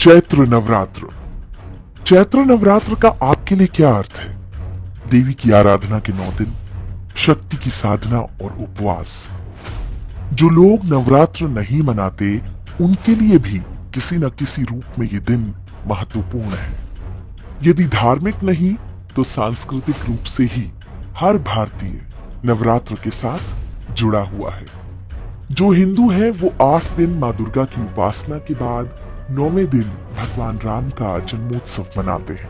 चैत्र नवरात्र। चैत्र नवरात्र का आपके लिए क्या अर्थ है? देवी की आराधना के 9 दिन, शक्ति की साधना और उपवास। जो लोग नवरात्र नहीं मनाते उनके लिए भी किसी न किसी रूप में ये दिन महत्वपूर्ण है। यदि धार्मिक नहीं तो सांस्कृतिक रूप से ही हर भारतीय नवरात्र के साथ जुड़ा हुआ है। जो हिंदू है वो 8 दिन माँ दुर्गा की उपासना के बाद 9वें दिन भगवान राम का जन्मोत्सव मनाते हैं।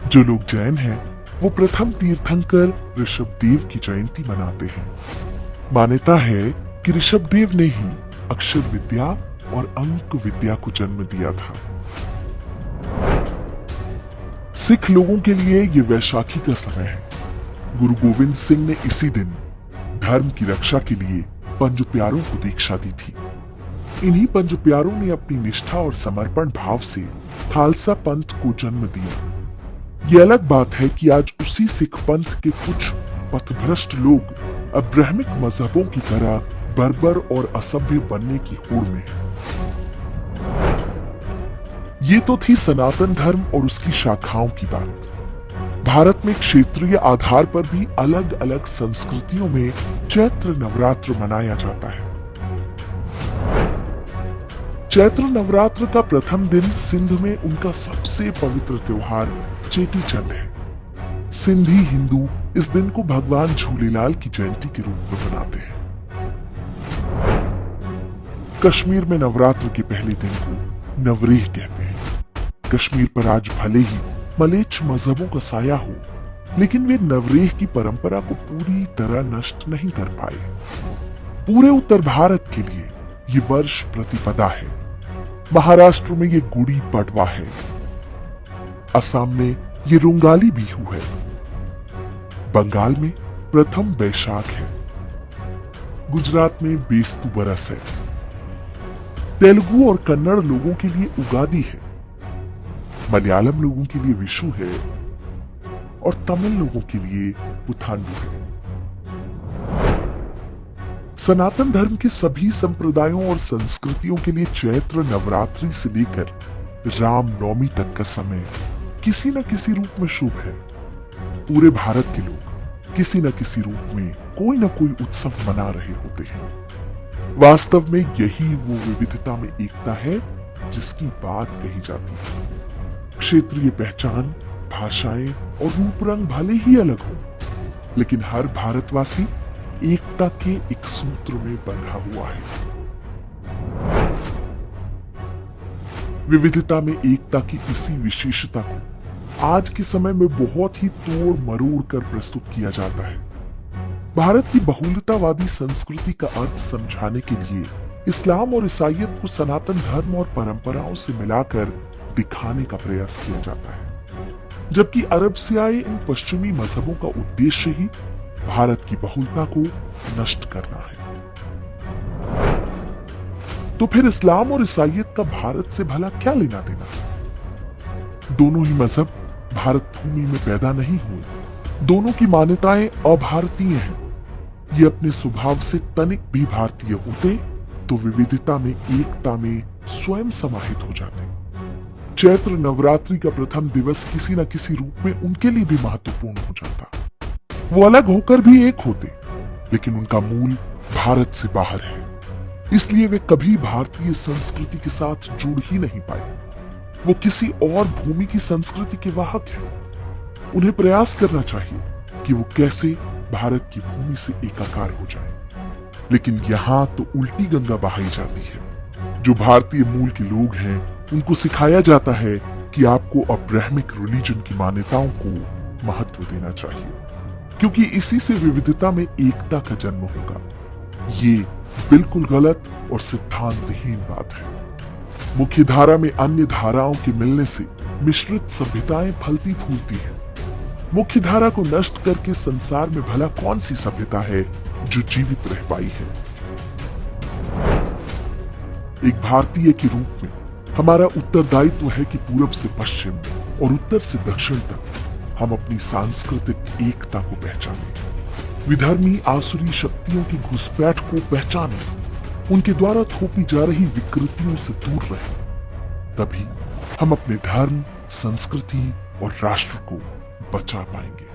जो लोग जैन हैं वो प्रथम तीर्थंकर ऋषभदेव की जयंती मनाते हैं। मान्यता है कि ऋषभदेव ने ही अक्षर विद्या और अंक विद्या को जन्म दिया था। सिख लोगों के लिए ये वैशाखी का समय है। गुरु गोविंद सिंह ने इसी दिन धर्म की रक्षा के लिए पंज प्यारों को दीक्षा दी थी। इन्हीं पंज प्यारों ने अपनी निष्ठा और समर्पण भाव से खालसा पंथ को जन्म दिया। ये अलग बात है कि आज उसी सिख पंथ के कुछ पथभ्रष्ट लोग अब्राह्मिक मजहबों की तरह बर्बर और असभ्य बनने की होड़ में हैं। ये तो थी सनातन धर्म और उसकी शाखाओं की बात। भारत में क्षेत्रीय आधार पर भी अलग अलग संस्कृतियों में चैत्र नवरात्र मनाया जाता है। चैत्र नवरात्र का प्रथम दिन सिंध में उनका सबसे पवित्र त्योहार चेटीचंड है। सिंधी हिंदू इस दिन को भगवान झूलेलाल की जयंती के रूप में मनाते हैं। कश्मीर में नवरात्र के पहले दिन को नवरेह कहते हैं। कश्मीर पर आज भले ही मलेच्छ मजहबों का साया हो, लेकिन वे नवरेह की परंपरा को पूरी तरह नष्ट नहीं कर पाए। पूरे उत्तर भारत के लिए ये वर्ष प्रतिपदा है। महाराष्ट्र में ये गुड़ी पड़वा है। असम में ये रोंगाली बिहू है। बंगाल में प्रथम बैशाख है। गुजरात में बेस्तु बरस है। तेलुगु और कन्नड़ लोगों के लिए उगादी है। मलयालम लोगों के लिए विशु है और तमिल लोगों के लिए पुथांडु है। सनातन धर्म के सभी संप्रदायों और संस्कृतियों के लिए चैत्र नवरात्रि से लेकर राम नवमी तक का समय किसी न किसी रूप में शुभ है। पूरे भारत के लोग किसी न किसी रूप में कोई न कोई उत्सव मना रहे होते हैं। वास्तव में यही वो विविधता में एकता है जिसकी बात कही जाती है। क्षेत्रीय पहचान, भाषाएं और रूप रंग भले ही अलग हो, लेकिन हर भारतवासी एकता के एक सूत्र में बंधा हुआ है। विविधता में एकता की इसी विशेषता को आज के समय में बहुत ही तोड़ मरोड़ कर प्रस्तुत किया जाता है। भारत की बहुलतावादी संस्कृति का अर्थ समझाने के लिए इस्लाम और ईसाईयत को सनातन धर्म और परंपराओं से मिलाकर दिखाने का प्रयास किया जाता है, जबकि अरब से आए इन पश्चिमी मजहबों का उद्देश्य ही भारत की बहुलता को नष्ट करना है। तो फिर इस्लाम और ईसाईयत का भारत से भला क्या लेना देना? दोनों ही मजहब भारत भूमि में पैदा नहीं हुए। दोनों की मान्यताएं अभारतीय हैं। ये अपने स्वभाव से तनिक भी भारतीय होते तो विविधता में एकता में स्वयं समाहित हो जाते। चैत्र नवरात्रि का प्रथम दिवस किसी न किसी रूप में उनके लिए भी महत्वपूर्ण हो जाता। वो अलग होकर भी एक होते, लेकिन उनका मूल भारत से बाहर है। इसलिए वे कभी भारतीय संस्कृति के साथ जुड़ ही नहीं पाए। वो किसी और भूमि की संस्कृति के वाहक हैं। उन्हें प्रयास करना चाहिए कि वो कैसे भारत की भूमि से एकाकार हो जाए, लेकिन यहाँ तो उल्टी गंगा बहाई जाती है। जो भारतीय मूल के लोग हैं उनको सिखाया जाता है कि आपको अब्राह्मिक रिलीजन की मान्यताओं को महत्व देना चाहिए, क्योंकि इसी से विविधता में एकता का जन्म होगा। ये बिल्कुल गलत और सिद्धांतहीन बात है। मुख्य धारा में अन्य धाराओं के मिलने से मिश्रित सभ्यताएं फलती फूलती हैं। मुख्य धारा को नष्ट करके संसार में भला कौन सी सभ्यता है जो जीवित रह पाई है? एक भारतीय के रूप में हमारा उत्तरदायित्व है कि पूरब से पश्चिम और उत्तर से दक्षिण तक हम अपनी सांस्कृतिक एकता को पहचानें, विधर्मी आसुरी शक्तियों की घुसपैठ को पहचानें उनके द्वारा थोपी जा रही विकृतियों से दूर रहें। तभी हम अपने धर्म, संस्कृति और राष्ट्र को बचा पाएंगे।